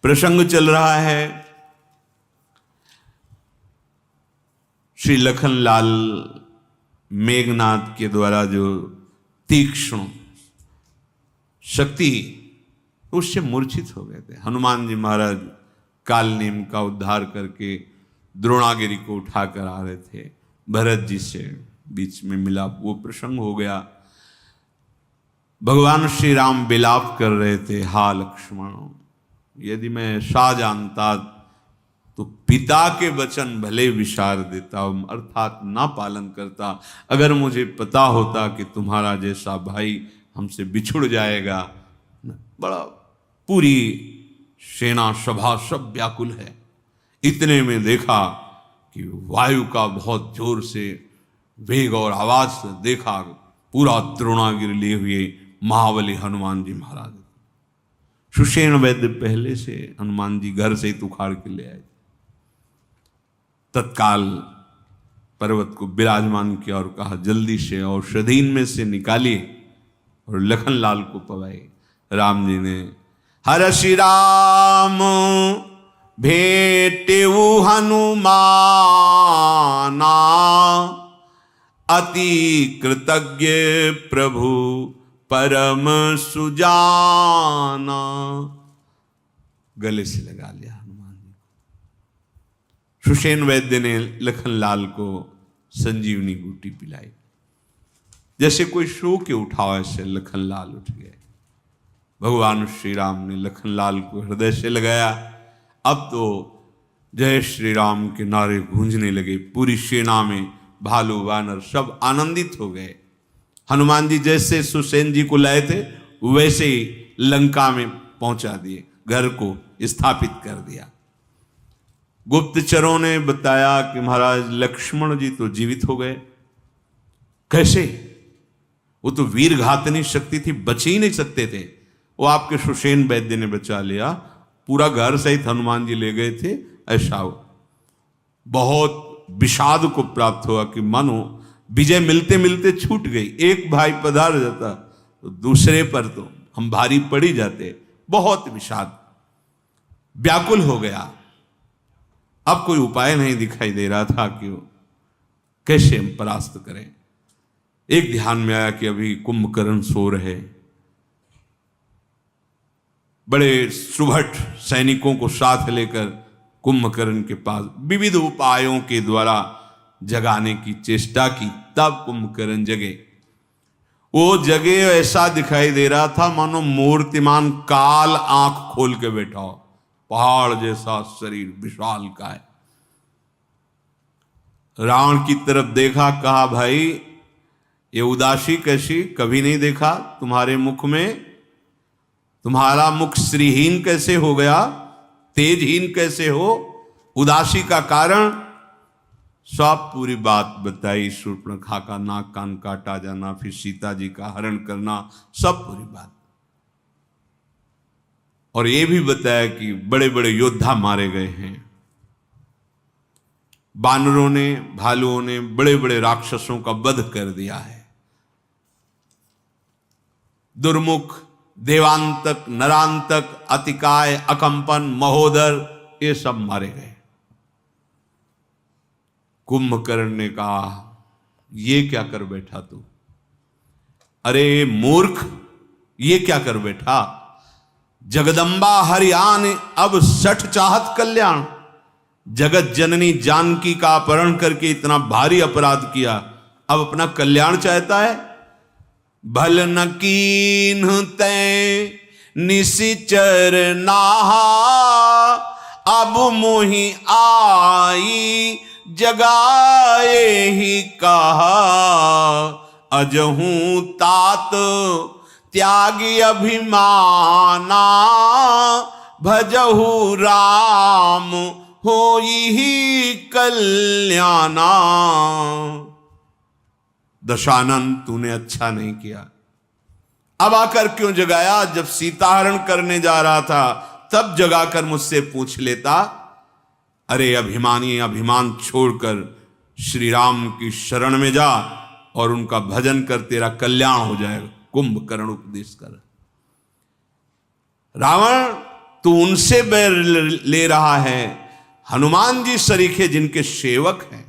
प्रसंग चल रहा है श्री लखनलाल मेघनाथ के द्वारा जो तीक्ष्ण शक्ति उससे मूर्छित हो गए थे। हनुमान जी महाराज काल नीम का उद्धार करके द्रोणागिरी को उठाकर आ रहे थे, भरत जी से बीच में मिलाप, वो प्रसंग हो गया। भगवान श्री राम विलाप कर रहे थे, हा लक्ष्मण, यदि मैं सा जानता तो पिता के वचन भले विसार देता, अर्थात ना पालन करता। अगर मुझे पता होता कि तुम्हारा जैसा भाई हमसे बिछुड़ जाएगा, बड़ा पूरी सेना सभा सब व्याकुल है। इतने में देखा कि वायु का बहुत जोर से वेग और आवाज से देखा पूरा द्रोणागिरि लिए हुए महाबली हनुमान जी महाराज। सुषेण वैद्य पहले से हनुमान जी घर से ही उखाड़ के ले आए। तत्काल पर्वत को विराजमान किया और कहा जल्दी से औषधीन में से निकालिए और लखनलाल को पवाए। राम जी ने हर्षि राम भेटेऊ हनुमाना, अति कृतज्ञ प्रभु परम सुजाना। गले से लगा लिया हनुमान जी को। सुषेण वैद्य ने लखनलाल को संजीवनी बूटी पिलाई। जैसे कोई सो के उठाओ ऐसे लखनलाल उठ गए। भगवान श्री राम ने लखनलाल को हृदय से लगाया। अब तो जय श्री राम के नारे गूंजने लगे। पूरी सेना में भालू वानर सब आनंदित हो गए। हनुमान जी जैसे सुसेन जी को लाए थे वैसे ही लंका में पहुंचा दिए, घर को स्थापित कर दिया। गुप्तचरों ने बताया कि महाराज लक्ष्मण जी तो जीवित हो गए। कैसे? वो तो वीर घातनी शक्ति थी, बच ही नहीं सकते थे। वो आपके सुषेण वैद्य ने बचा लिया। पूरा घर सहित हनुमान जी ले गए थे। ऐसा हो बहुत विषाद को प्राप्त हुआ कि मानो विजय मिलते मिलते छूट गई। एक भाई पधार जाता तो दूसरे पर तो हम भारी पड़ ही जाते। बहुत विषाद, व्याकुल हो गया। अब कोई उपाय नहीं दिखाई दे रहा था कि कैसे हम परास्त करें। एक ध्यान में आया कि अभी कुंभकर्ण सो रहे। बड़े सुभट सैनिकों को साथ लेकर कुंभकर्ण के पास विविध उपायों के द्वारा जगाने की चेष्टा की। तब कुंभकर्ण जगे। वो जगे ऐसा दिखाई दे रहा था मानो मूर्तिमान काल आंख खोल के बैठा हो। पहाड़ जैसा शरीर विशाल का है। रावण की तरफ देखा, कहा भाई ये उदासी कैसी, कभी नहीं देखा तुम्हारे मुख में। तुम्हारा मुख श्रीहीन कैसे हो गया, तेजहीन कैसे हो, उदासी का कारण। सब पूरी बात बताई। शूर्पणखा का नाक कान काटा जाना, फिर सीता जी का हरण करना, सब पूरी बात। और ये भी बताया कि बड़े बड़े योद्धा मारे गए हैं। बानरों ने, भालुओं ने बड़े बड़े राक्षसों का वध कर दिया है। दुर्मुख, देवांतक, नरांतक, अतिकाय, अकंपन, महोदर, ये सब मारे गए। कुंभकर्ण ने कहा ये क्या कर बैठा तू? अरे मूर्ख, ये क्या कर बैठा? जगदम्बा हरियान अब सठ चाहत कल्याण। जगत जननी जानकी का अपहरण करके इतना भारी अपराध किया, अब अपना कल्याण चाहता है। भल न कीन्ह तै निशिचर नाहा, अब मोहि आई जगाए ही कहा। अजहूं तात त्यागी अभिमाना, भजहु राम होई ही कल्याणा। दशानन तूने अच्छा नहीं किया। अब आकर क्यों जगाया? जब सीताहरण करने जा रहा था तब जगाकर मुझसे पूछ लेता। अरे अभिमानी, अभिमान छोड़कर श्री राम की शरण में जा और उनका भजन कर, तेरा कल्याण हो जाएगा। कुंभकर्ण उपदेश कर। रावण तू उनसे बैर ले रहा है, हनुमान जी सरीखे जिनके सेवक हैं।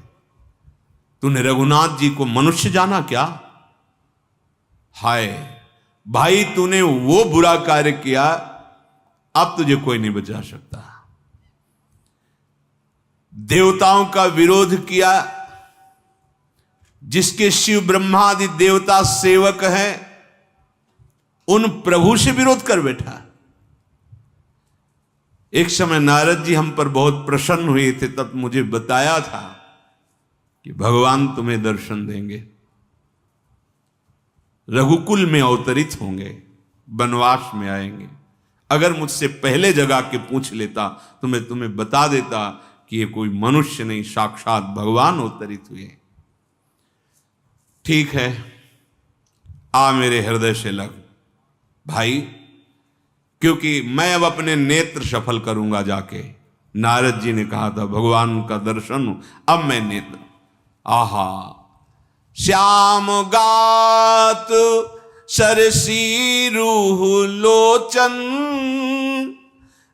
तूने रघुनाथ जी को मनुष्य जाना क्या? हाय भाई, तूने वो बुरा कार्य किया, अब तुझे कोई नहीं बचा सकता। देवताओं का विरोध किया, जिसके शिव ब्रह्मादि देवता सेवक हैं, उन प्रभु से विरोध कर बैठा। एक समय नारद जी हम पर बहुत प्रसन्न हुए थे, तब मुझे बताया था कि भगवान तुम्हें दर्शन देंगे, रघुकुल में अवतरित होंगे, वनवास में आएंगे। अगर मुझसे पहले जगा के पूछ लेता तो मैं तुम्हें बता देता कि ये कोई मनुष्य नहीं, साक्षात भगवान अवतरित हुए। ठीक है, आ मेरे हृदय से लग भाई, क्योंकि मैं अब अपने नेत्र सफल करूंगा जाके। नारद जी ने कहा था भगवान का दर्शन, अब मैं नेत्र, आहा श्याम गात सरसी रूह लोचन,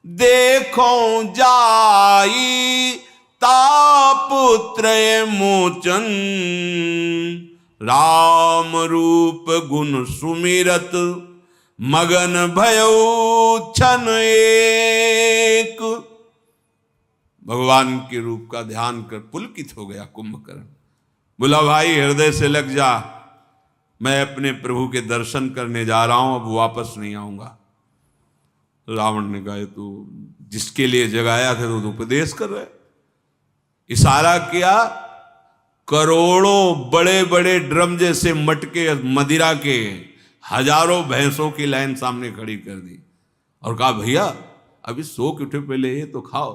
देखो जाई तापुत्र मोचन, राम रूप गुण सुमिरत, मगन भयो छन एक। भगवान के रूप का ध्यान कर पुलकित हो गया कुंभकर्ण। बोला भाई हृदय से लग जा, मैं अपने प्रभु के दर्शन करने जा रहा हूं, अब वापस नहीं आऊंगा। रावण ने कहा तू जिसके लिए जगाया था तो उपदेश कर रहे। इशारा किया, करोड़ों बड़े बड़े ड्रम जैसे मटके मदिरा के, हजारों भैंसों की लाइन सामने खड़ी कर दी और कहा भैया अभी सो के उठे, पहले ये तो खाओ।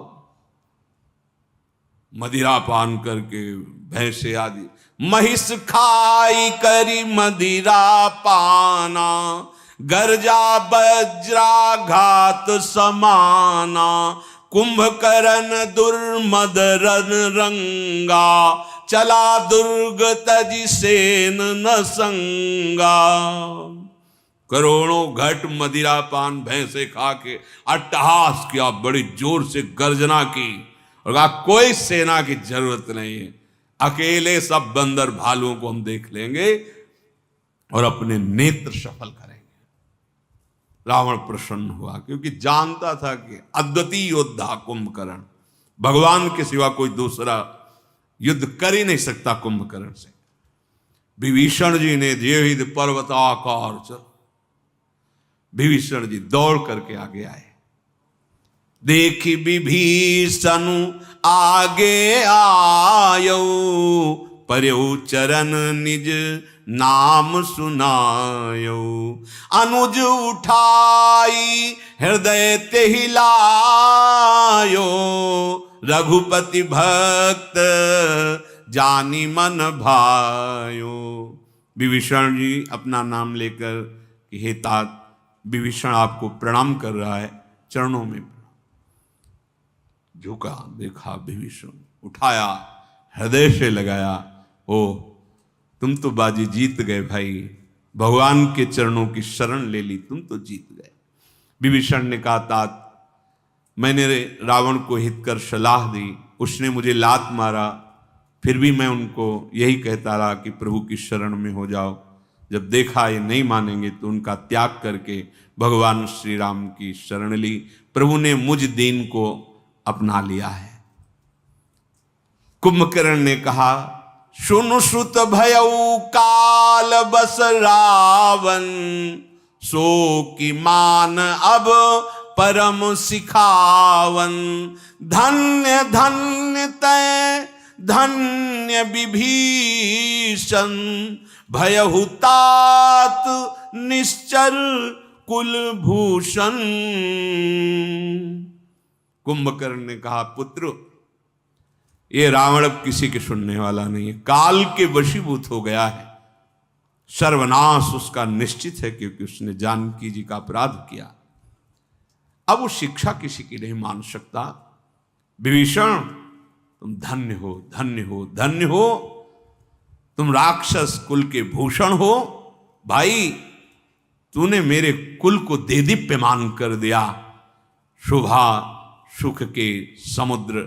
मदिरा पान करके भैंसे आदि, महिष खाई करी मदिरा पाना, गर्जा बज्रा घात समाना, कुंभकर्ण दुर्मद रन रंगा, चला दुर्ग तज सेन न संगा। करोड़ों घट मदिरा पान भैंसे खा के अट्टहास किया, बड़ी जोर से गर्जना की और कहा कोई सेना की जरूरत नहीं है, अकेले सब बंदर भालुओं को हम देख लेंगे और अपने नेत्र सफल करेंगे। रावण प्रसन्न हुआ, क्योंकि जानता था कि अद्वितीय योद्धा कुंभकर्ण, भगवान के सिवा कोई दूसरा युद्ध कर ही नहीं सकता कुंभकर्ण से। विभीषण जी ने जेहिद पर्वताकार चल, विभीषण जी दौड़ करके आगे आए। देखी विभीषण आगे आयो, पर्यु चरण निज नाम सुनायो, अनुज उठाई हृदय तेहि लायो, रघुपति भक्त जानी मन भायो। विभीषण जी अपना नाम लेकर कि हे तात, विभीषण आपको प्रणाम कर रहा है, चरणों में झुका, देखा विभीषण, उठाया, हृदय से लगाया। ओ तुम तो बाजी जीत गए भाई, भगवान के चरणों की शरण ले ली, तुम तो जीत गए। विभीषण ने कहा तात, मैंने रावण को हित कर सलाह दी, उसने मुझे लात मारा, फिर भी मैं उनको यही कहता रहा कि प्रभु की शरण में हो जाओ। जब देखा ये नहीं मानेंगे तो उनका त्याग करके भगवान श्री राम की शरण ली। प्रभु ने मुझ दीन को अपना लिया है। कुंभकर्ण ने कहा सुन सुत भयउ काल बस रावण, सो की मान अब परम सिखावन, धन्य धन्य तय धन्य विभीषण, भयहु तात निश्चर कुलभूषण। कुंभकर्ण ने कहा पुत्र, ये रावण अब किसी के सुनने वाला नहीं है, काल के वशीभूत हो गया है, सर्वनाश उसका निश्चित है, क्योंकि उसने जानकी जी का अपराध किया। अब वो शिक्षा किसी की नहीं मान सकता। विभीषण तुम धन्य हो, धन्य हो, धन्य हो, तुम राक्षस कुल के भूषण हो। भाई तूने मेरे कुल को देदीप्यमान कर दिया, शोभा सुख के समुद्र,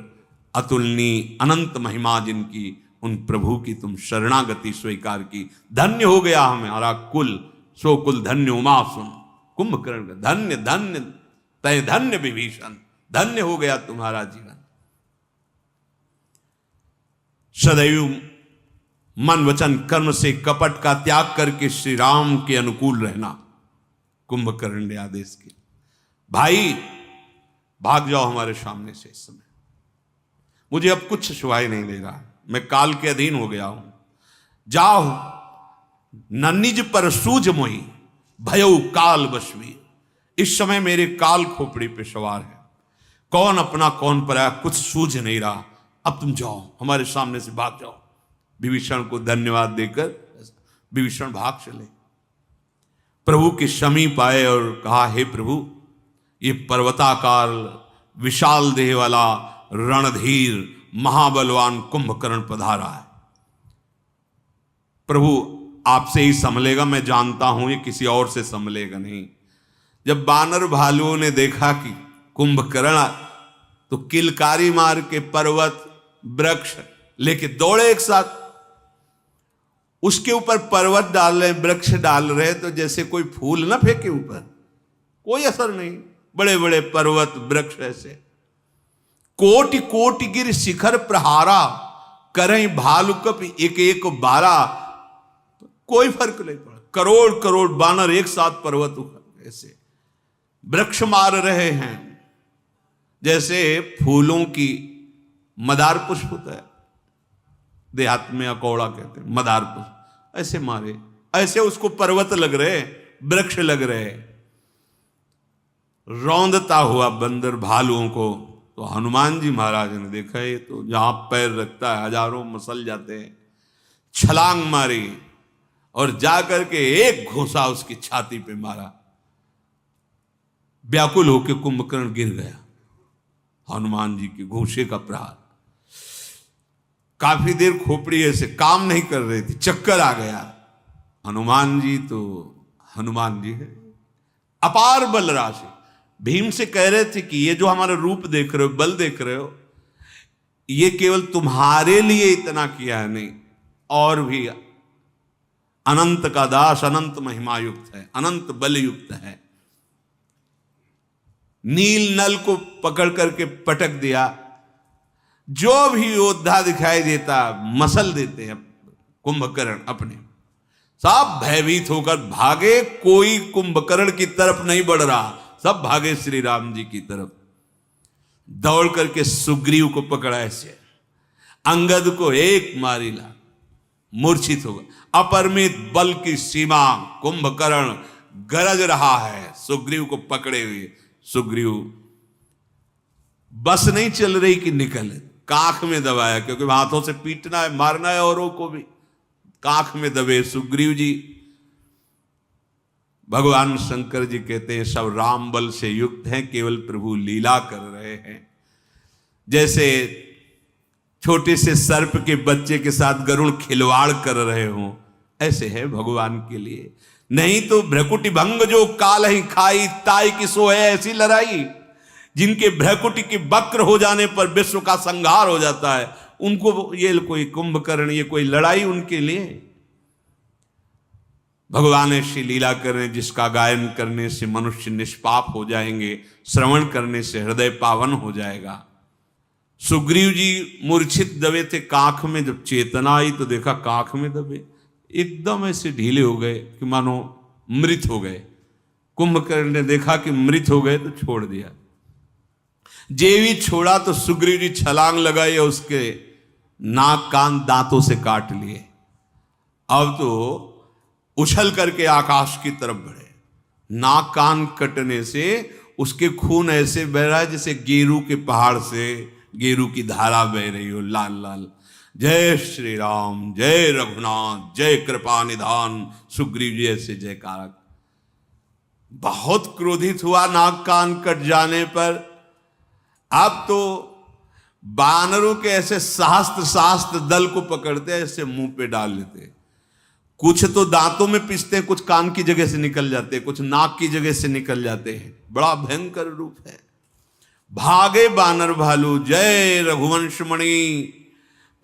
अतुलनीय अनंत महिमा जिनकी, उन प्रभु की तुम शरणागति स्वीकार की। धन्य हो गया हमारा कुल, सो कुल धन्य उमा सुन। कुंभकर्ण का धन्य धन्य तय धन्य विभीषण, धन्य हो गया तुम्हारा जीवन। सदैव मन वचन कर्म से कपट का त्याग करके श्री राम के अनुकूल रहना। कुंभकर्ण ने आदेश किया, भाई भाग जाओ हमारे सामने से, इस समय मुझे अब कुछ सुहाई नहीं दे रहा, मैं काल के अधीन हो गया हूं। जाओ ननिज पर सूझ मोई, भयउ काल बशवी। इस समय मेरे काल खोपड़ी पे सवार है, कौन अपना कौन पराया कुछ सूझ नहीं रहा। अब तुम जाओ हमारे सामने से, भाग जाओ। विभीषण को धन्यवाद देकर विभीषण भाग चले। प्रभु के समीप आए और कहा, हे प्रभु, ये पर्वताकार विशाल देह वाला रणधीर महाबलवान कुंभकर्ण पधारा है। प्रभु आपसे ही संभलेगा, मैं जानता हूं ये किसी और से संभलेगा नहीं। जब बानर भालुओं ने देखा कि कुंभकर्ण, तो किलकारी मार के पर्वत वृक्ष लेके दौड़े एक साथ, उसके ऊपर पर्वत डाल रहे, वृक्ष डाल रहे, तो जैसे कोई फूल ना फेंके ऊपर, कोई असर नहीं। बड़े बड़े पर्वत वृक्ष ऐसे, कोटि कोटि गिर शिखर प्रहारा, करें भालु कप एक एक बारा, कोई फर्क नहीं पड़ा। करोड़ करोड़ बानर एक साथ पर्वत उखड़ ऐसे वृक्ष मार रहे हैं, जैसे फूलों की मदार पुष्प होता है, देहात में अकौड़ा कहते हैं, मदार पुष्प, ऐसे मारे, ऐसे उसको पर्वत लग रहे, वृक्ष लग रहे। रौंदता हुआ बंदर भालुओं को, तो हनुमान जी महाराज ने देखा, ये तो जहां पैर रखता है हजारों मसल जाते हैं। छलांग मारी और जाकर के एक घोसा उसकी छाती पे मारा। व्याकुल होकर कुंभकर्ण गिर गया। हनुमान जी के घोषे का प्रहार, काफी देर खोपड़ी ऐसे काम नहीं कर रही थी, चक्कर आ गया। हनुमान जी तो हनुमान जी है, अपार बल राशि। भीम से कह रहे थे कि ये जो हमारा रूप देख रहे हो, बल देख रहे हो, ये केवल तुम्हारे लिए इतना किया है नहीं, और भी अनंत का दास अनंत महिमा युक्त है, अनंत बल युक्त है। नील नल को पकड़ करके पटक दिया, जो भी योद्धा दिखाई देता मसल देते हैं कुंभकर्ण अपने, सब भयभीत होकर भागे। कोई कुंभकर्ण की तरफ नहीं बढ़ रहा, सब भागे श्री राम जी की तरफ। दौड़ करके सुग्रीव को पकड़ा, ऐसे अंगद को एक मारी ला, मूर्छित हो गया। अपरिमित बल की सीमा कुंभकर्ण गरज रहा है सुग्रीव को पकड़े हुए। सुग्रीव बस नहीं चल रही कि निकल, कांख में दबाया, क्योंकि हाथों से पीटना है, मारना है औरों को भी। कांख में दबे सुग्रीव जी। भगवान शंकर जी कहते हैं सब राम बल से युक्त हैं, केवल प्रभु लीला कर रहे हैं। जैसे छोटे से सर्प के बच्चे के साथ गरुड़ खिलवाड़ कर रहे हो, ऐसे है भगवान के लिए। नहीं तो भ्रकुटी भंग जो काल ही खाई, ताई की सो है ऐसी लड़ाई। जिनके भ्रकुटी की वक्र हो जाने पर विश्व का संहार हो जाता है, उनको ये कोई कुंभकर्ण, ये कोई लड़ाई उनके लिए। भगवान ऐसी लीला करें जिसका गायन करने से मनुष्य निष्पाप हो जाएंगे, श्रवण करने से हृदय पावन हो जाएगा। सुग्रीव जी मूर्छित दबे थे कांख में, जब चेतना आई तो देखा कांख में दबे, एकदम ऐसे ढीले हो गए कि मानो मृत हो गए। कुंभकर्ण ने देखा कि मृत हो गए तो छोड़ दिया। जेवी छोड़ा तो सुग्रीव जी छलांग लगाई और उसके नाक कान दांतों से काट लिए। अब तो उछल करके आकाश की तरफ बढ़े। नाक कान कटने से उसके खून ऐसे बह रहा है जैसे गेरू के पहाड़ से गेरू की धारा बह रही हो, लाल लाल। जय श्री राम, जय रघुनाथ, जय कृपा निधान। सुग्रीव जी ऐसे जयकार। बहुत क्रोधित हुआ नाक कान कट जाने पर। अब तो बानरों के ऐसे सहस्त्र दल को पकड़ते, ऐसे मुंह पे डाल लेते। कुछ तो दांतों में पिसते हैं, कुछ कान की जगह से निकल जाते हैं, कुछ नाक की जगह से निकल जाते हैं। बड़ा भयंकर रूप है। भागे बानर भालू, जय रघुवंश मणि,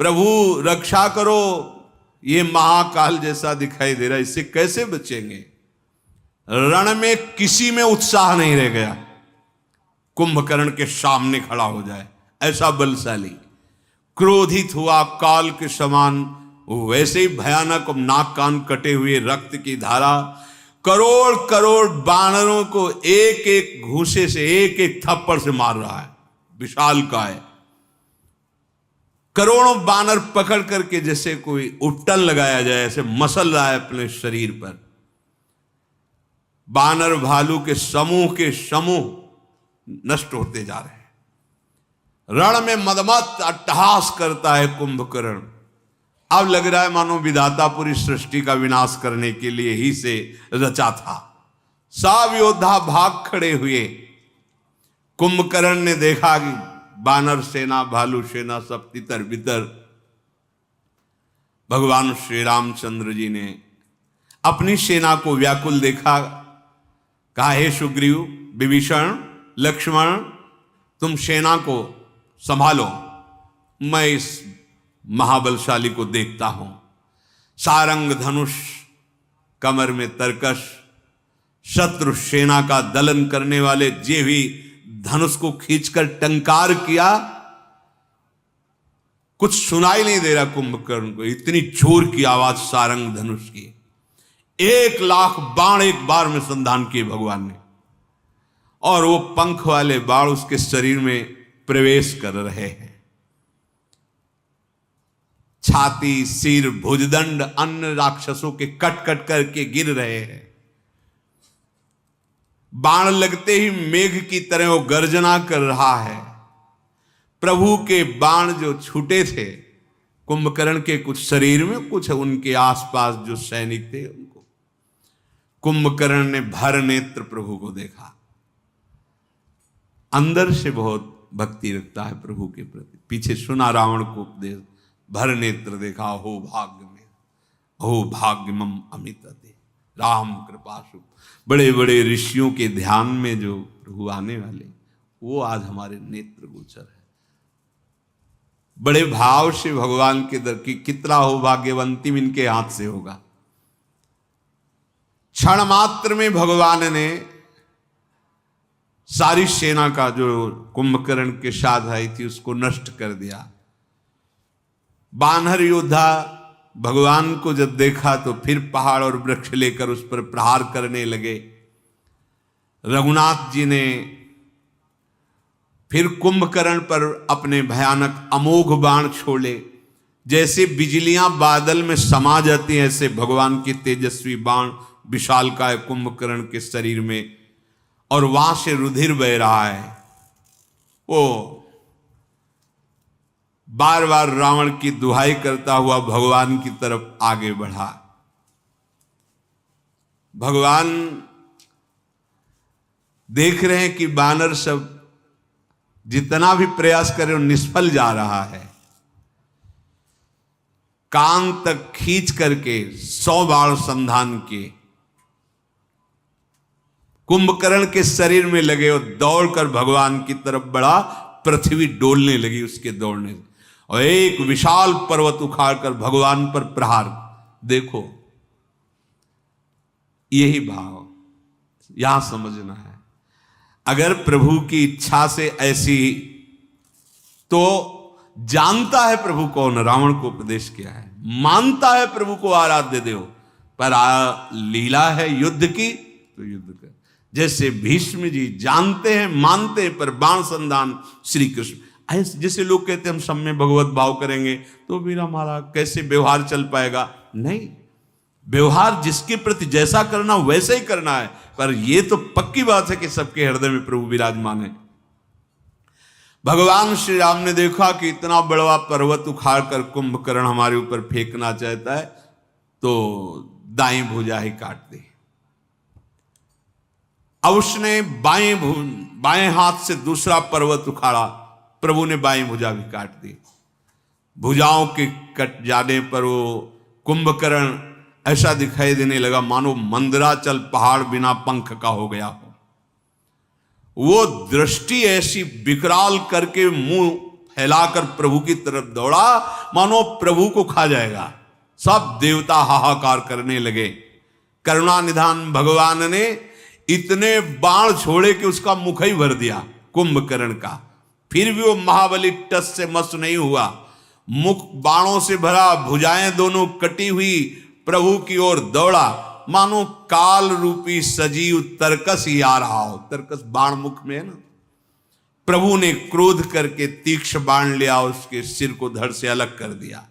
प्रभु रक्षा करो। ये महाकाल जैसा दिखाई दे रहा है, इससे कैसे बचेंगे? रण में किसी में उत्साह नहीं रह गया, कुंभकर्ण के सामने खड़ा हो जाए, ऐसा बलशाली। क्रोधित हुआ काल के समान, वैसे ही भयानक, नाक कान कटे हुए, रक्त की धारा, करोड़ करोड़ बानरों को एक एक घूंसे से, एक एक थप्पड़ से मार रहा है। विशाल काय करोड़ों बानर पकड़ करके जैसे कोई उपटन लगाया जाए, ऐसे मसल रहा है अपने शरीर पर। बानर भालू के समूह नष्ट होते जा रहे हैं। रण में मदमस्त अट्टहास करता है कुंभकर्ण। अब लग रहा है मानो विधाता पूरी सृष्टि का विनाश करने के लिए ही से रचा था। सब योद्धा भाग खड़े हुए। कुंभकर्ण ने देखा कि बानर सेना, भालू सेना सब तितर बितर। भगवान श्री रामचंद्र जी ने अपनी सेना को व्याकुल देखा, कहा हे सुग्रीव, विभीषण, लक्ष्मण, तुम सेना को संभालो, मैं इस महाबलशाली को देखता हूं। सारंग धनुष, कमर में तरकश, शत्रु सेना का दलन करने वाले जे भी धनुष को खींचकर टंकार किया, कुछ सुनाई नहीं दे रहा कुंभकर्ण को, इतनी जोर की आवाज सारंग धनुष की। 1,00,000 बाण एक बार में संधान किए भगवान ने, और वो पंख वाले बाण उसके शरीर में प्रवेश कर रहे हैं। छाती, सिर, भुजदंड अन्य राक्षसों के कट कट करके गिर रहे हैं। बाण लगते ही मेघ की तरह वो गर्जना कर रहा है। प्रभु के बाण जो छूटे थे कुंभकर्ण के कुछ शरीर में, कुछ उनके आसपास जो सैनिक थे उनको, कुंभकर्ण ने भर नेत्र प्रभु को देखा। अंदर से बहुत भक्ति रखता है प्रभु के प्रति। पीछे सुना रावण को उपदेश, भर नेत्र देखा, हो भाग्य में, हो भाग्यमम अमित अति राम कृपासु। बड़े बड़े ऋषियों के ध्यान में जो प्रभु आने वाले, वो आज हमारे नेत्र गोचर है। बड़े भाव से भगवान के दर की, कितना हो भाग्यवंतिम इनके हाथ से होगा। क्षण मात्र में भगवान ने सारी सेना का जो कुंभकर्ण के साथ आई थी उसको नष्ट कर दिया। बानर योद्धा भगवान को जब देखा तो फिर पहाड़ और वृक्ष लेकर उस पर प्रहार करने लगे। रघुनाथ जी ने फिर कुंभकर्ण पर अपने भयानक अमोघ बाण छोड़े। जैसे बिजलियां बादल में समा जाती हैं, ऐसे भगवान के तेजस्वी बाण विशालकाय कुंभकर्ण के शरीर में, और वहां से रुधिर बह रहा है। वो बार बार रावण की दुहाई करता हुआ भगवान की तरफ आगे बढ़ा। भगवान देख रहे हैं कि बानर सब जितना भी प्रयास करे वो निष्फल जा रहा है। कान तक खींच करके 100 बाण संधान किए, कुंभकर्ण के शरीर में लगे और दौड़कर भगवान की तरफ बढ़ा। पृथ्वी डोलने लगी उसके दौड़ने से, और एक विशाल पर्वत उखाड़कर भगवान पर प्रहार। देखो, यही भाव यहां समझना है। अगर प्रभु की इच्छा से ऐसी, तो जानता है प्रभु कौन, रावण को उपदेश किया है, मानता है प्रभु को आराध्य देव, पर लीला है युद्ध की तो युद्ध कर। जैसे भीष्म जी जानते हैं, मानते हैं, पर बाण संधान श्री कृष्ण। जैसे लोग कहते हैं हम सब में भगवत भाव करेंगे तो फिर हमारा कैसे व्यवहार चल पाएगा। नहीं, व्यवहार जिसके प्रति जैसा करना वैसे ही करना है, पर यह तो पक्की बात है कि सबके हृदय में प्रभु विराजमान है। भगवान श्री राम ने देखा कि इतना बड़ा पर्वत उखाड़ कर कुंभकर्ण हमारे ऊपर फेंकना चाहता है, तो दाएं भुजा ही काट दी। अब उसने बाएं हाथ से दूसरा पर्वत उखाड़ा, प्रभु ने बाएं भुजा भी काट दी। भुजाओं के कट जाने पर वो कुंभकर्ण ऐसा दिखाई देने लगा मानो मंदराचल पहाड़ बिना पंख का हो गया हो। वो दृष्टि ऐसी विकराल करके मुंह फैलाकर प्रभु की तरफ दौड़ा मानो प्रभु को खा जाएगा। सब देवता हाहाकार करने लगे। करुणा निधान भगवान ने इतने बाण छोड़े कि उसका मुख ही भर दिया कुंभकर्ण का। फिर भी वो महाबली टस से मस नहीं हुआ। मुख बाणों से भरा, भुजाएं दोनों कटी हुई, प्रभु की ओर दौड़ा मानो काल रूपी सजीव तरकस ही आ रहा हो। तरकस बाण मुख में है ना। प्रभु ने क्रोध करके तीक्ष्ण बाण लिया, उसके सिर को धड़ से अलग कर दिया।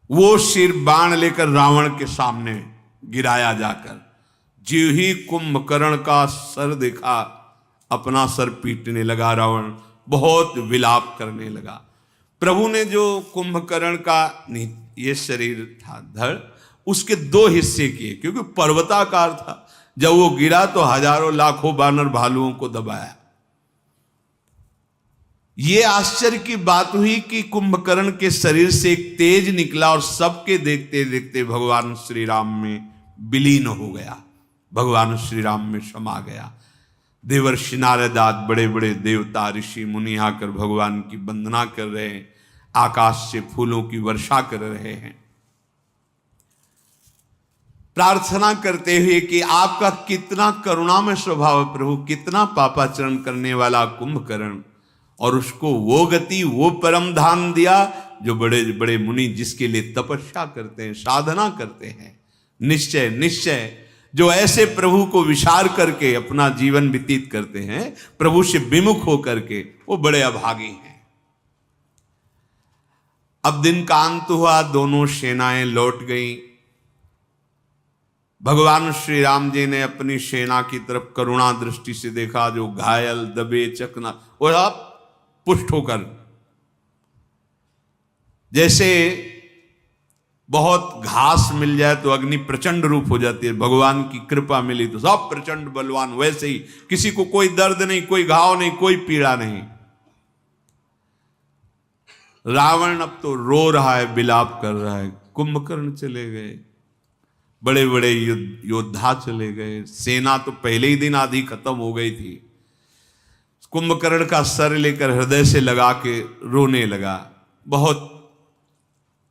वो सिर बाण लेकर रावण के सामने गिराया जाकर। जो ही कुंभकर्ण का सर देखा, अपना सर पीटने लगा रावण, बहुत विलाप करने लगा। प्रभु ने जो कुंभकर्ण का ये शरीर था धड़, उसके दो हिस्से किए, क्योंकि पर्वताकार था। जब वो गिरा तो हजारों लाखों बानर भालुओं को दबाया। ये आश्चर्य की बात हुई कि कुंभकर्ण के शरीर से एक तेज निकला और सबके देखते देखते भगवान श्री राम में विलीन हो गया, भगवान श्री राम में समा गया। देवर्षि नारद आदि बड़े बड़े देवता ऋषि मुनि आकर भगवान की वंदना कर रहे हैं, आकाश से फूलों की वर्षा कर रहे हैं, प्रार्थना करते हुए कि आपका कितना करुणामय स्वभाव है प्रभु, कितना पापाचरण करने वाला कुंभकर्ण, और उसको वो गति, वो परम धाम दिया जो बड़े बड़े मुनि जिसके लिए तपस्या करते हैं, साधना करते हैं। निश्चय निश्चय जो ऐसे प्रभु को विचार करके अपना जीवन व्यतीत करते हैं, प्रभु से विमुख होकर के, वो बड़े अभागी हैं। अब दिन का अंत हुआ, दोनों सेनाएं लौट गईं। भगवान श्री राम जी ने अपनी सेना की तरफ करुणा दृष्टि से देखा, जो घायल दबे चकना, और आप पुष्ट होकर, जैसे बहुत घास मिल जाए तो अग्नि प्रचंड रूप हो जाती है, भगवान की कृपा मिली तो सब प्रचंड बलवान, वैसे ही किसी को कोई दर्द नहीं, कोई घाव नहीं, कोई पीड़ा नहीं। रावण अब तो रो रहा है, विलाप कर रहा है। कुंभकर्ण चले गए, बड़े बड़े योद्धा चले गए, सेना तो पहले ही दिन आधी खत्म हो गई थी। कुंभकर्ण का सर लेकर हृदय से लगा के रोने लगा बहुत।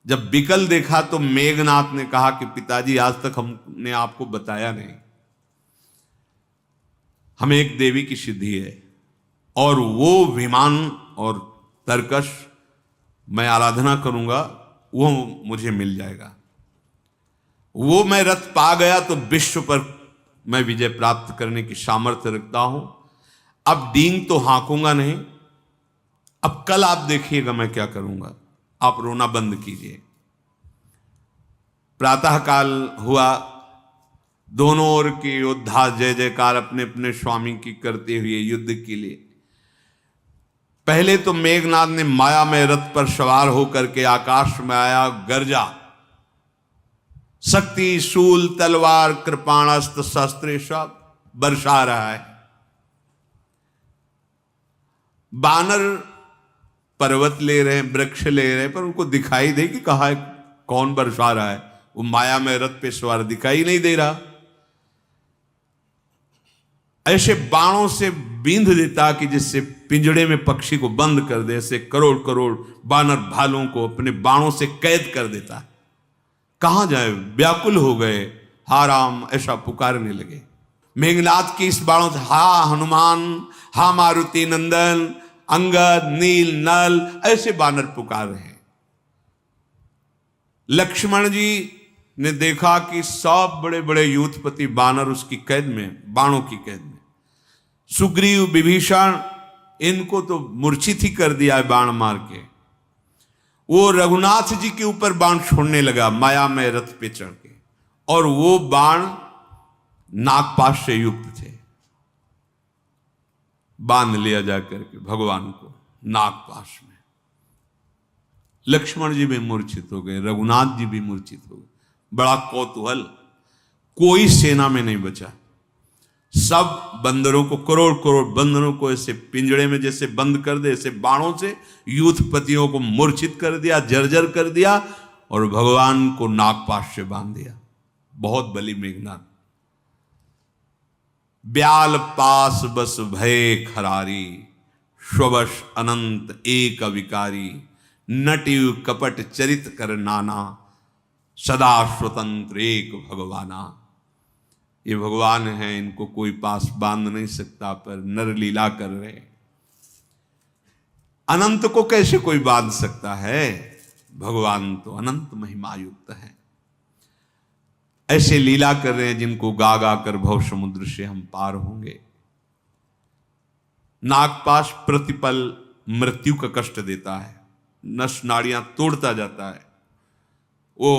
जब विकल देखा तो मेघनाथ ने कहा कि पिताजी आज तक हमने आपको बताया नहीं, हमें एक देवी की सिद्धि है और वो विमान और तरकश मैं आराधना करूंगा, वो मुझे मिल जाएगा। वो मैं रथ पा गया तो विश्व पर मैं विजय प्राप्त करने की सामर्थ्य रखता हूं। अब डींग तो हाँकूंगा नहीं, अब कल आप देखिएगा मैं क्या करूंगा, आप रोना बंद कीजिए। प्रातःकाल हुआ, दोनों ओर के योद्धा जय जयकार अपने अपने स्वामी की करते हुए युद्ध के लिए। पहले तो मेघनाथ ने माया में रथ पर सवार होकर के आकाश में आया, गरजा, शक्ति शूल तलवार कृपाणास्त्र शस्त्र सब बरसा रहा है। बानर पर्वत ले रहे हैं, वृक्ष ले रहे हैं, पर उनको दिखाई दे कि कहा है कौन बरसा रहा है। वो माया में रथ पे सवार दिखाई नहीं दे रहा। ऐसे बाणों से बींध देता कि जिससे पिंजड़े में पक्षी को बंद कर दे, ऐसे करोड़ करोड़ बानर भालों को अपने बाणों से कैद कर देता। कहां जाए, व्याकुल हो गए, हा राम ऐसा पुकारने लगे। मेघनाथ की इस बाणों से हा हनुमान, हा मारुति नंदन, अंगद, नील, नल, ऐसे बानर पुकार रहे हैं। लक्ष्मण जी ने देखा कि सब बड़े बड़े यूथपति बानर उसकी कैद में, बाणों की कैद में। सुग्रीव, विभीषण, इनको तो मूर्छित ही कर दिया है बाण मार के। वो रघुनाथ जी के ऊपर बाण छोड़ने लगा माया में रथ पे चढ़ के, और वो बाण नागपाश से युक्त थे। बांध लिया जाकर के भगवान को नागपाश में। लक्ष्मण जी भी मूर्छित हो गए, रघुनाथ जी भी मूर्छित हो गए। बड़ा कौतूहल, कोई सेना में नहीं बचा। सब बंदरों को, करोड़ करोड़ बंदरों को ऐसे पिंजड़े में जैसे बंद कर दे, ऐसे बाणों से यूथपतियों को मूर्छित कर दिया, जर्जर कर दिया, और भगवान को नागपाश से बांध दिया। बहुत बली मेघनाथ। ब्याल पास बस भय खरारी, स्वश अनंत एक अविकारी, नटिव कपट चरित कर नाना, सदा स्वतंत्र एक भगवाना। ये भगवान हैं, इनको कोई पास बांध नहीं सकता, पर नर लीला कर रहे। अनंत को कैसे कोई बांध सकता है? भगवान तो अनंत महिमा युक्त है। ऐसे लीला कर रहे हैं जिनको गा गा कर भव समुद्र से हम पार होंगे। नागपाश प्रतिपल मृत्यु का कष्ट देता है, नस नाड़ियां तोड़ता जाता है, वो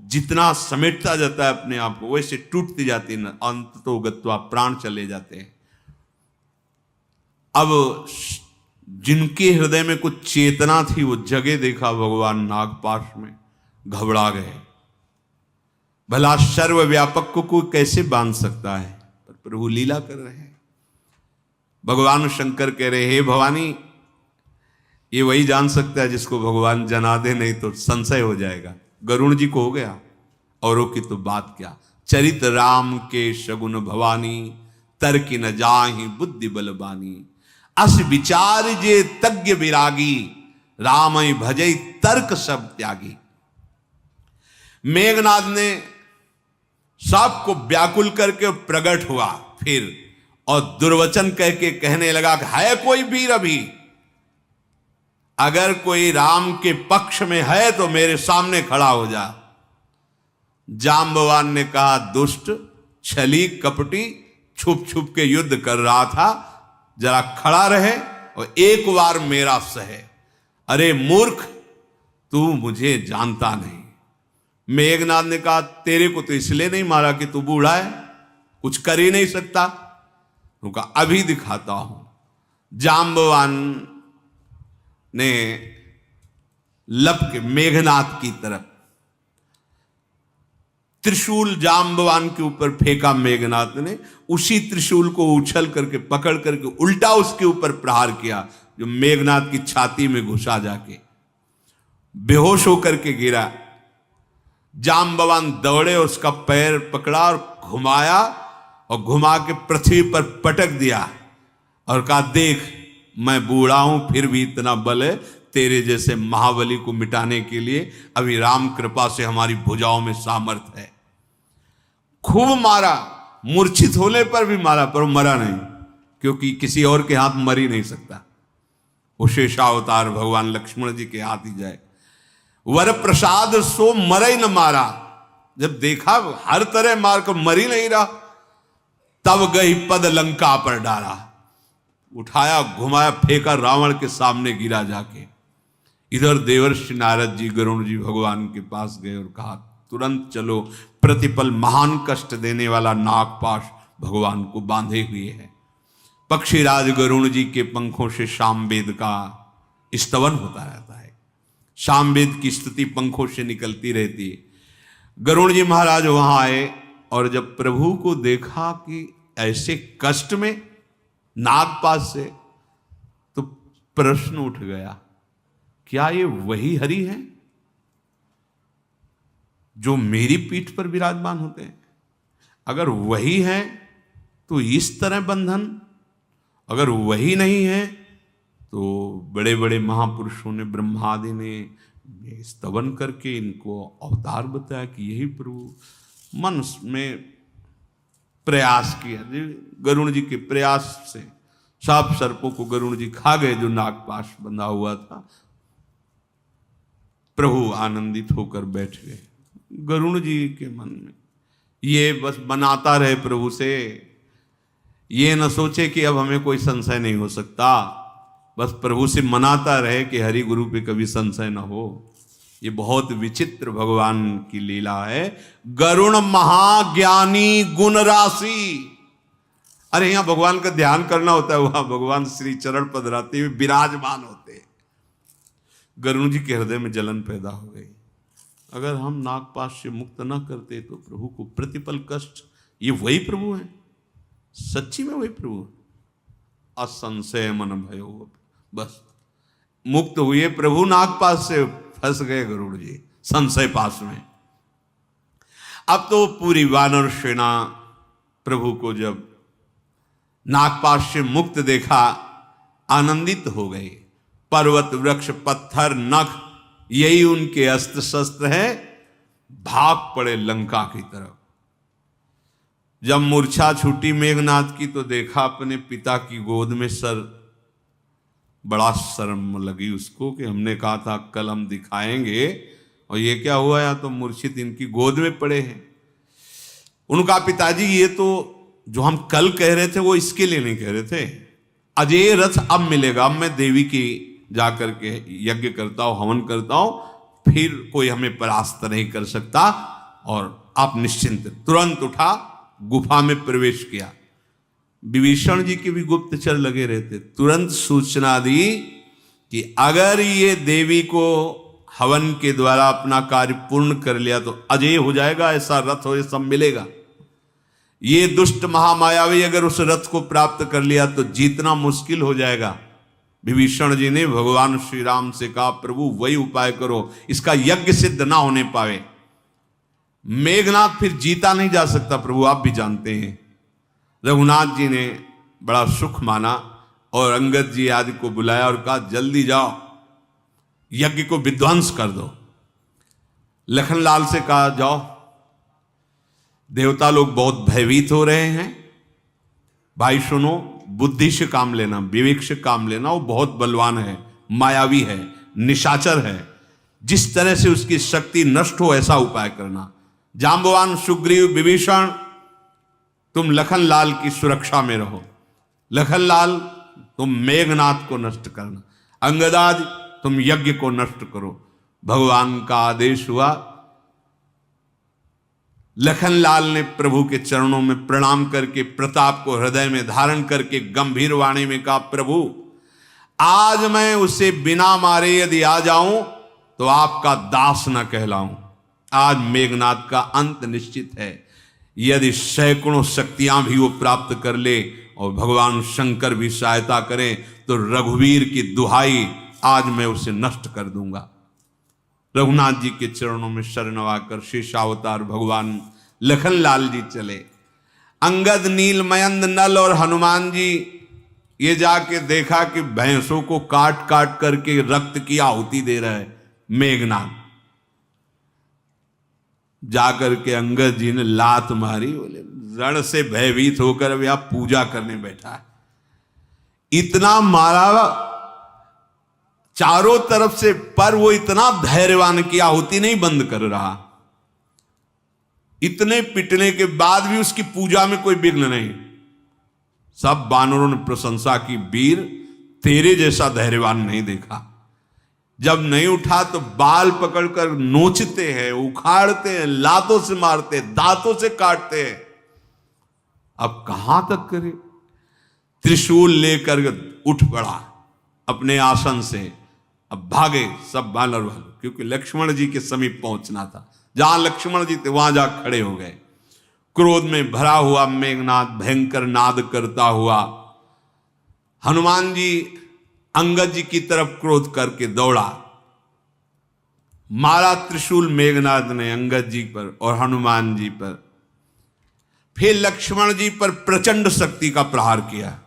जितना समेटता जाता है अपने आप को वैसे टूटती जाती है, अंत तो गत्वा प्राण चले जाते हैं। अब जिनके हृदय में कुछ चेतना थी वो जगह देखा भगवान नागपाश में, घबरा गए। भला सर्वव्यापक को कोई कैसे बांध सकता है? पर प्रभु लीला कर रहे हैं। भगवान शंकर कह रहे, हे भवानी, ये वही जान सकता है जिसको भगवान जना दे, नहीं तो संशय हो जाएगा। गरुण जी को हो गया, औरों की तो बात क्या। चरित राम के शगुन भवानी, तर्क न जाहि बुद्धि बलबानी, अस विचार जे तज्ञ विरागी, राम भजई तर्क सब त्यागी। मेघनाद ने सबको व्याकुल करके प्रकट हुआ फिर, और दुर्वचन कह के कहने लगा कि है कोई वीर अभी, अगर कोई राम के पक्ष में है तो मेरे सामने खड़ा हो जा। जाम्बवान ने कहा, दुष्ट छली कपटी छुप छुप के युद्ध कर रहा था, जरा खड़ा रहे और एक बार मेरा सहे। अरे मूर्ख, तू मुझे जानता नहीं। मेघनाद ने कहा, तेरे को तो इसलिए नहीं मारा कि तू बूढ़ा है, कुछ कर ही नहीं सकता। उनका अभी दिखाता हूं। जाम्बवान ने लप के मेघनाद की तरफ त्रिशूल जाम्बवान के ऊपर फेंका। मेघनाद ने उसी त्रिशूल को उछल करके पकड़ करके उल्टा उसके ऊपर प्रहार किया, जो मेघनाद की छाती में घुसा, जाके बेहोश होकर के गिरा। जाम्बवान दौड़े, उसका पैर पकड़ा और घुमाया, और घुमा के पृथ्वी पर पटक दिया और कहा, देख मैं बूढ़ा हूं फिर भी इतना बल है, तेरे जैसे महाबली को मिटाने के लिए अभी राम कृपा से हमारी भुजाओं में सामर्थ्य है। खूब मारा, मूर्छित होने पर भी मारा, पर मरा नहीं, क्योंकि किसी और के हाथ मर ही नहीं सकता। वो शेषावतार भगवान लक्ष्मण जी के हाथ ही जाए। वर प्रसाद सो मरे न मारा, जब देखा हर तरह मार कर मर ही नहीं रहा, तब गई पद लंका पर डाला, उठाया घुमाया फेंका, रावण के सामने गिरा जाके। इधर देवर्षि नारद जी गरुण जी भगवान के पास गए और कहा, तुरंत चलो, प्रतिपल महान कष्ट देने वाला नागपाश भगवान को बांधे हुए है। पक्षीराज गरुण जी के पंखों से सामवेद का स्तवन होता रहता है, सामवेद की स्तुति पंखों से निकलती रहती है। गरुण जी महाराज वहां आए और जब प्रभु को देखा कि ऐसे कष्ट में नागपाश से, तो प्रश्न उठ गया, क्या ये वही हरि हैं जो मेरी पीठ पर विराजमान होते हैं? अगर वही हैं तो इस तरह बंधन, अगर वही नहीं है तो बड़े बड़े महापुरुषों ने, ब्रह्मादि ने स्तवन करके इनको अवतार बताया कि यही प्रभु। मन में प्रयास किया, गरुण जी के प्रयास से साप सर्पों को गरुण जी खा गए जो नागपाश बंधा हुआ था। प्रभु आनंदित होकर बैठ गए। गरुण जी के मन में ये बस बनाता रहे प्रभु से, ये न सोचे कि अब हमें कोई संशय नहीं हो सकता, बस प्रभु से मनाता रहे कि हरि गुरु पे कभी संशय न हो। ये बहुत विचित्र भगवान की लीला है। गरुण महाज्ञानी गुण राशि। अरे यहां भगवान का ध्यान करना होता है, वहां भगवान श्री चरण पधराते हुए विराजमान होते। गरुण जी के हृदय में जलन पैदा हो गई। अगर हम नागपाश से मुक्त न करते तो प्रभु को प्रतिपल कष्ट, ये वही प्रभु हैं, सच्ची में वही प्रभु है। असंशय मन भयो, बस मुक्त हुए प्रभु, नागपाश से फंस गए गरुड़ जी संशय पास में। अब तो पूरी वानर सेना प्रभु को जब नागपाश से मुक्त देखा, आनंदित हो गए। पर्वत वृक्ष पत्थर नख यही उनके अस्त्र शस्त्र है, भाग पड़े लंका की तरफ। जब मूर्छा छूटी मेघनाथ की तो देखा अपने पिता की गोद में सर। बड़ा शर्म लगी उसको कि हमने कहा था कल हम दिखाएंगे और ये क्या हुआ, या तो मूर्छित इनकी गोद में पड़े हैं। उनका पिताजी ये तो जो हम कल कह रहे थे वो इसके लिए नहीं कह रहे थे, अजय रथ अब मिलेगा, अब मैं देवी की जाकर के यज्ञ करता हूं, हवन करता हूं, फिर कोई हमें परास्त नहीं कर सकता। और आप निश्चिंत। तुरंत उठा, गुफा में प्रवेश किया। विभीषण जी के भी गुप्तचर लगे रहते। तुरंत सूचना दी कि अगर ये देवी को हवन के द्वारा अपना कार्य पूर्ण कर लिया तो अजय हो जाएगा, ऐसा रथ हो, ये सब मिलेगा। ये दुष्ट महामायावी अगर उस रथ को प्राप्त कर लिया तो जीतना मुश्किल हो जाएगा। विभीषण जी ने भगवान श्री राम से कहा, प्रभु वही उपाय करो, इसका यज्ञ सिद्ध ना होने पावे। मेघनाथ फिर जीता नहीं जा सकता प्रभु, आप भी जानते हैं। रघुनाथ जी ने बड़ा सुख माना और अंगद जी आदि को बुलाया और कहा जल्दी जाओ, यज्ञ को विध्वंस कर दो। लखनलाल से कहा जाओ, देवता लोग बहुत भयभीत हो रहे हैं, भाई सुनो, बुद्धि से काम लेना, विवेक से काम लेना, वो बहुत बलवान है, मायावी है, निशाचर है, जिस तरह से उसकी शक्ति नष्ट हो ऐसा उपाय करना। जाम्बवान, सुग्रीव, विभीषण, तुम लखनलाल की सुरक्षा में रहो। लखनलाल तुम मेघनाथ को नष्ट करना, अंगदाज तुम यज्ञ को नष्ट करो। भगवान का आदेश हुआ। लखनलाल ने प्रभु के चरणों में प्रणाम करके प्रताप को हृदय में धारण करके गंभीर वाणी में कहा, प्रभु आज मैं उसे बिना मारे यदि आ जाऊं तो आपका दास न कहलाऊं। आज मेघनाथ का अंत निश्चित है। यदि सैकड़ों शक्तियां भी वो प्राप्त कर ले और भगवान शंकर भी सहायता करें तो रघुवीर की दुहाई, आज मैं उसे नष्ट कर दूंगा। रघुनाथ जी के चरणों में शरणवाकर शेषावतार भगवान लखनलाल जी चले। अंगद, नीलमयंद, नल और हनुमान जी ये जाके देखा कि भैंसों को काट काट करके रक्त की आहुति दे रहा है मेघनाथ। जाकर के अंगद जी ने लात मारी, बोले रण से भयभीत होकर अब यहां पूजा करने बैठा है। इतना मारा चारों तरफ से, पर वो इतना धैर्यवान की आहुति नहीं बंद कर रहा। इतने पिटने के बाद भी उसकी पूजा में कोई विघ्न नहीं। सब बानरों ने प्रशंसा की, वीर तेरे जैसा धैर्यवान नहीं देखा। जब नहीं उठा तो बाल पकड़कर नोचते हैं, उखाड़ते हैं, लातों से मारते, दांतों से काटते हैं। अब कहां तक करे? त्रिशूल लेकर उठ पड़ा अपने आसन से। अब भागे सब बानर वाले, क्योंकि लक्ष्मण जी के समीप पहुंचना था। जहां लक्ष्मण जी थे वहां जा खड़े हो गए। क्रोध में भरा हुआ मेघनाथ भयंकर नाद करता हुआ हनुमान जी अंगद जी की तरफ क्रोध करके दौड़ा। मारा त्रिशूल मेघनाथ ने अंगद जी पर और हनुमान जी पर। फिर लक्ष्मण जी पर प्रचंड शक्ति का प्रहार किया।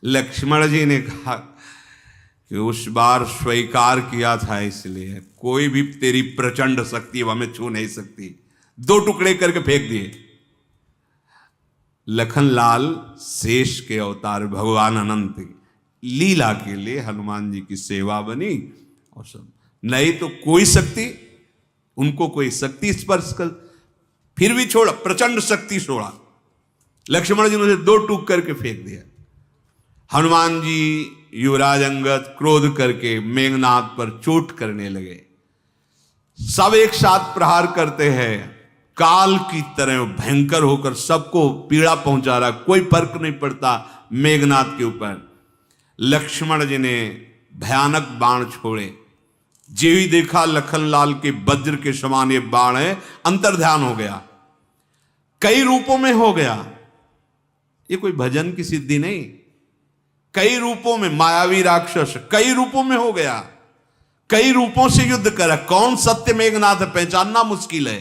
लक्ष्मण जी ने कहा कि उस बार स्वीकार किया था, इसलिए कोई भी तेरी प्रचंड शक्ति हमें छू नहीं सकती। दो टुकड़े करके फेंक दिए। लखनलाल शेष के अवतार भगवान अनंत लीला के लिए हनुमान जी की सेवा बनी और सब। नहीं तो कोई शक्ति, उनको कोई शक्ति स्पर्श कर, फिर भी छोड़ा, प्रचंड शक्ति छोड़ा। लक्ष्मण जी ने उसे दो टूक करके फेंक दिया। हनुमान जी युवराज अंगद क्रोध करके मेघनाथ पर चोट करने लगे। सब एक साथ प्रहार करते हैं, काल की तरह भयंकर होकर सबको पीड़ा पहुंचा रहा, कोई फर्क नहीं पड़ता मेघनाथ के ऊपर। लक्ष्मण जी ने भयानक बाण छोड़े। जो ही देखा लखनलाल के वज्र के समान ये बाण है, अंतर्ध्यान हो गया, कई रूपों में हो गया। ये कोई भजन की सिद्धि नहीं, कई रूपों में मायावी राक्षस कई रूपों में हो गया, कई रूपों से युद्ध करा। कौन सत्य मेघनाथ है पहचानना मुश्किल है।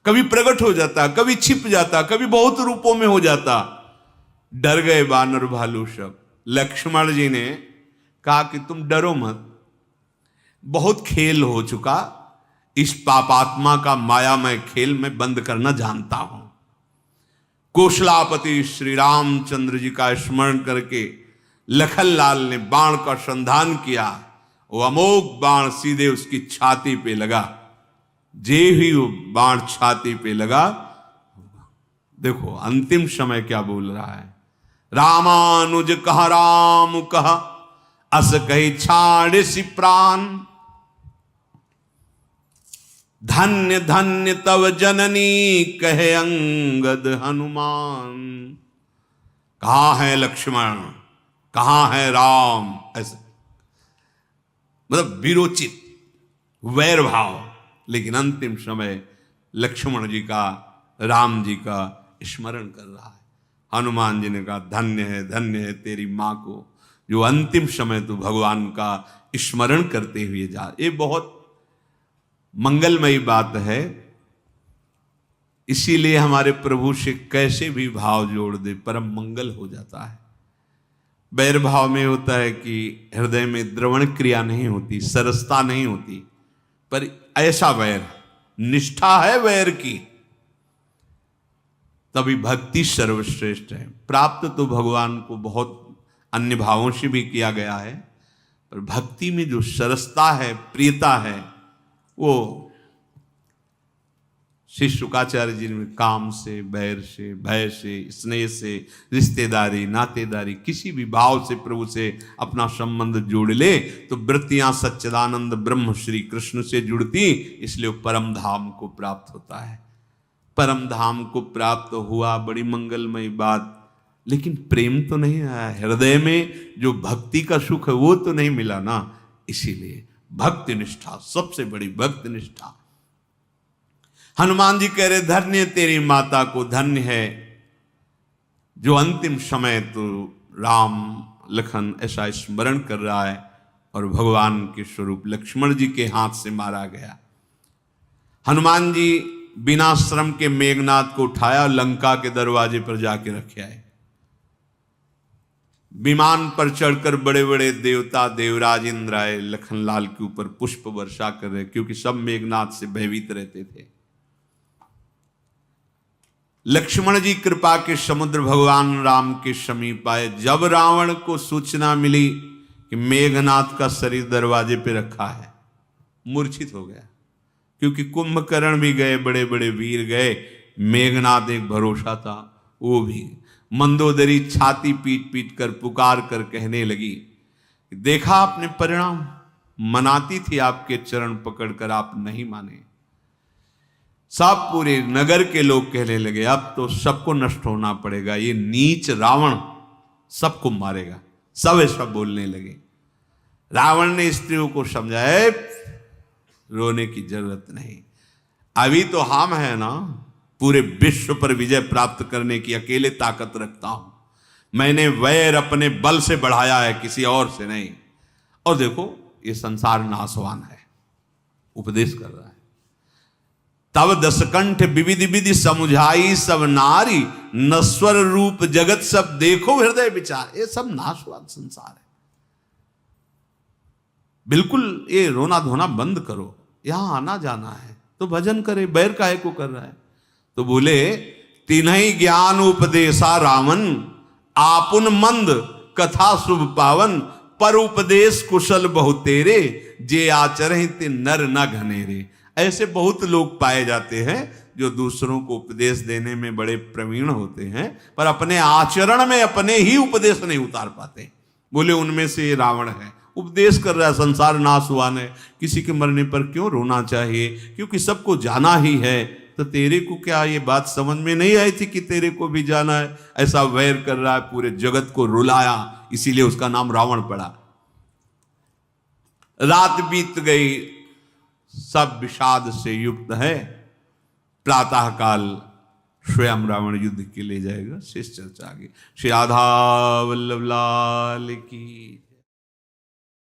कभी प्रकट हो जाता, कभी छिप जाता, कभी बहुत रूपों में हो जाता। डर गए बानर भालू सब। लक्ष्मण जी ने कहा कि तुम डरो मत, बहुत खेल हो चुका, इस पापात्मा का मायामय खेल मैं बंद करना जानता हूं। कौशलापति श्री रामचंद्र जी का स्मरण करके लखनलाल ने बाण का संधान किया। वो अमोघ बाण सीधे उसकी छाती पे लगा। जे ही वो बाण छाती पे लगा, देखो अंतिम समय क्या बोल रहा है, रामानुज कहा राम कहा, अस कही छाड़ सी प्राण, धन्य धन्य तव जननी कहे अंगद हनुमान। कहां है लक्ष्मण, कहां है राम, ऐसा मतलब विरोचित वैर भाव। लेकिन अंतिम समय लक्ष्मण जी का राम जी का स्मरण कर रहा है। हनुमान जी ने कहा धन्य है तेरी मां को, जो अंतिम समय तो भगवान का स्मरण करते हुए जा। ये बहुत मंगलमयी बात है। इसीलिए हमारे प्रभु से कैसे भी भाव जोड़ दे परम मंगल हो जाता है। वैर भाव में होता है कि हृदय में द्रवण क्रिया नहीं होती, सरसता नहीं होती, पर ऐसा वैर, निष्ठा है वैर की, तभी भक्ति सर्वश्रेष्ठ है। प्राप्त तो भगवान को बहुत अन्य भावों से भी किया गया है, पर भक्ति में जो सरसता है, प्रियता है, वो श्री शुकाचार्य जी ने काम से, बैर से, भय से, स्नेह से, रिश्तेदारी, नातेदारी, किसी भी भाव से प्रभु से अपना संबंध जोड़ ले तो वृत्तियां सच्चिदानंद ब्रह्म श्री कृष्ण से जुड़ती, इसलिए परम धाम को प्राप्त होता है। परम धाम को प्राप्त हुआ, बड़ी मंगलमयी बात, लेकिन प्रेम तो नहीं आया हृदय में, जो भक्ति का सुख है वो तो नहीं मिला ना। इसीलिए भक्ति निष्ठा, सबसे बड़ी भक्ति निष्ठा। हनुमान जी कह रहे धन्य तेरी माता को, धन्य है जो अंतिम समय तो राम लखन ऐसा स्मरण कर रहा है और भगवान के स्वरूप लक्ष्मण जी के हाथ से मारा गया। हनुमान जी बिना श्रम के मेघनाथ को उठाया, लंका के दरवाजे पर जाके रखे आए। विमान पर चढ़कर बड़े बड़े देवता देवराज इंद्र आए, लखनलाल के ऊपर पुष्प वर्षा कर रहे, क्योंकि सब मेघनाथ से भयभीत रहते थे। लक्ष्मण जी कृपा के समुद्र भगवान राम के समीप आए। जब रावण को सूचना मिली कि मेघनाथ का शरीर दरवाजे पे रखा है, मूर्छित हो गया, क्योंकि कुंभकर्ण भी गए, बड़े बड़े वीर गए, मेघनाथ एक भरोसा था, वो भी। मंदोदरी छाती पीट पीट कर पुकार कर कहने लगी, देखा आपने परिणाम, मनाती थी आपके चरण पकड़कर, आप नहीं माने। सब पूरे नगर के लोग कहने लगे अब तो सबको नष्ट होना पड़ेगा, ये नीच रावण सबको मारेगा। सब ऐसा बोलने लगे। रावण ने स्त्रियों को समझाया रोने की जरूरत नहीं, अभी तो हम है ना, पूरे विश्व पर विजय प्राप्त करने की अकेले ताकत रखता हूं। मैंने वैर अपने बल से बढ़ाया है, किसी और से नहीं। और देखो ये संसार नाशवान है, उपदेश कर रहा है। तब दसकंठ विविध विधि समुझाई सब नारी, नश्वर रूप जगत सब देखो हृदय विचार। ये सब नाशवान संसार है, बिल्कुल ये रोना धोना बंद करो, यहां आना जाना है तो भजन करे, बैर काहे को कर रहा है। तो बोले तिन्हि ज्ञान उपदेशा रावण, आपुन मंद कथा शुभ पावन, पर उपदेश कुशल बहुतेरे, जे आचरहि ते नर न घनेरे। ऐसे बहुत लोग पाए जाते हैं जो दूसरों को उपदेश देने में बड़े प्रवीण होते हैं, पर अपने आचरण में अपने ही उपदेश नहीं उतार पाते। बोले उनमें से ये रावण है, उपदेश कर रहा है संसार नाशवान है, किसी के मरने पर क्यों रोना चाहिए, क्योंकि सबको जाना ही है। तो तेरे को क्या ये बात समझ में नहीं आई थी कि तेरे को भी जाना है? ऐसा वैर कर रहा है, पूरे जगत को रुलाया, इसीलिए उसका नाम रावण पड़ा। रात बीत गई, सब विषाद से युक्त है। प्रातः काल स्वयं रावण युद्ध के लिए जाएगा। शेष चर्चा आगे। श्री राधा वल्लभ लाल की।